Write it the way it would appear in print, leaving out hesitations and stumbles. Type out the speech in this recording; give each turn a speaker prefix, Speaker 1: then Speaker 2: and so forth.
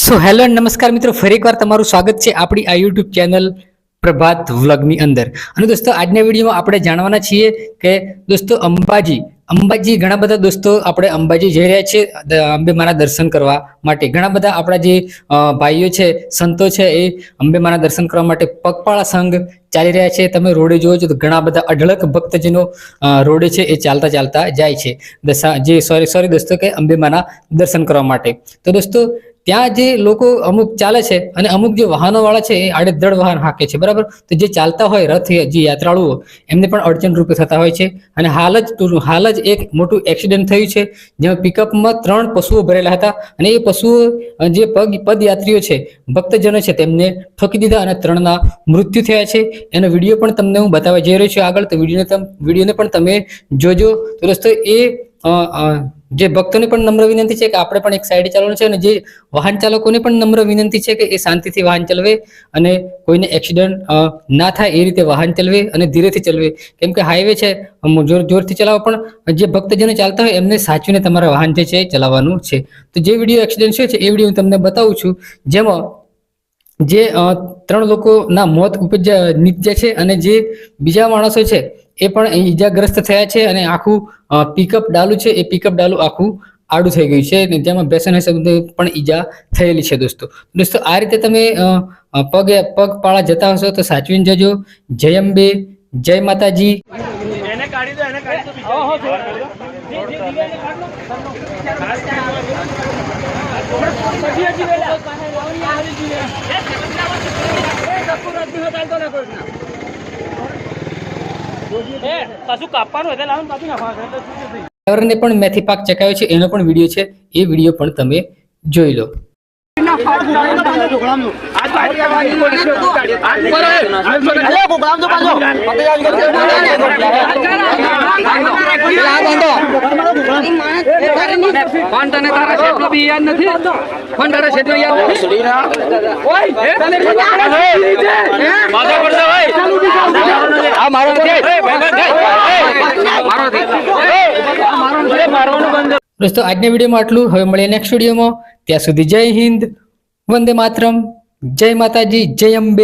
Speaker 1: So hello નમસ્કાર મિત્રો, ફરી એકવાર તમારું સ્વાગત છે આપણી આ યુટ્યુબ ચેનલ પ્રભાત વ્લોગની અંદર. અને દોસ્તો આજના વિડીયોમાં આપણે જાણવાના છીએ કે દોસ્તો અંબાજી ઘણા બધા દોસ્તો આપણે અંબાજી જઈ રહ્યા છીએ અંબે માના દર્શન કરવા માટે. ઘણા બધા આપણા જે ભાઈઓ છે, સંતો છે, એ અંબે માના દર્શન કરવા માટે પગપાળા સંઘ ચાલી રહ્યા છે. તમે રોડે જોવો છો તો ઘણા બધા અઢળક ભક્તજનો રોડે છે એ ચાલતા ચાલતા જાય છે સોરી દોસ્તો કે અંબે માના દર્શન કરવા માટે. તો દોસ્તો ત્યાં જે લોકો અમુક ચાલે છે અને અમુક જે વાહનો વાળા છે એ આડેધડ વાહન હાકે છે, બરાબર. તો જે ચાલતા હોય રથ, જે યાત્રાળુઓ, એમને પણ અડચણ રૂપે થતા હોય છે. અને હાલ જ એક મોટું એક્સિડન્ટ થયું છે, જેમાં પિકઅપમાં 3 પશુઓ ભરેલા હતા અને એ પશુઓ જે પદયાત્રીઓ છે, ભક્તજનો છે, તેમને ઠોકી દીધા અને 3ના મૃત્યુ થયા છે. એનો વિડીયો પણ તમને હું બતાવવા જઈ રહ્યો છું આગળ, તો વિડીયોને પણ તમે જોજો. તો દોસ્તો એ જે ભક્તોને પણ નમ્ર વિનંતી છે કે આપણે પણ એક સાઈડે ચાલવાનું છે, અને જે વાહન ચાલકોને પણ નમ્ર વિનંતી છે કે એ શાંતિથી વાહન ચલાવે અને કોઈને એક્સિડન્ટ ના થાય એ રીતે વાહન ચલાવે અને ધીરેથી ચલાવે. કેમ કે હાઈવે છે, જોરથી ચલાવો, પણ જે ભક્તજનો ચાલતા હોય એમને સાચવીને તમારા વાહન જે છે એ ચલાવવાનું છે. તો જે વિડીયો એક્સિડન્ટ છે એ વિડીયો હું તમને બતાવું છું, જેમાં જે 3 લોકોના મોત નીપજ્યા છે અને જે બીજા માણસો છે એ પણ ઈજાગ્રસ્ત થયા છે. અને આખું પિકઅપ ડાલુ છે, એ પિકઅપ ડાલુ આખું આડું થઈ ગયું છે, જેમાં બેસન પણ ઈજા થયેલી છે. દોસ્તો આ રીતે તમે પગપાળા જતા હશો તો સાચવીને જજો. જય અંબે, જય માતાજી. ડ્રાઈવરને પણ મેથી પાક ચકાવ્યો છે, એનો પણ વિડીયો છે, એ વિડીયો પણ તમે જોઈ લો. દોસ્તો આજના વિડીયોમાં આટલું. હવે મળીએ નેક્સ્ટ વિડીયોમાં. ત્યાં સુધી જય હિન્દ, વંદે માતરમ, જય માતાજી, જય અંબે.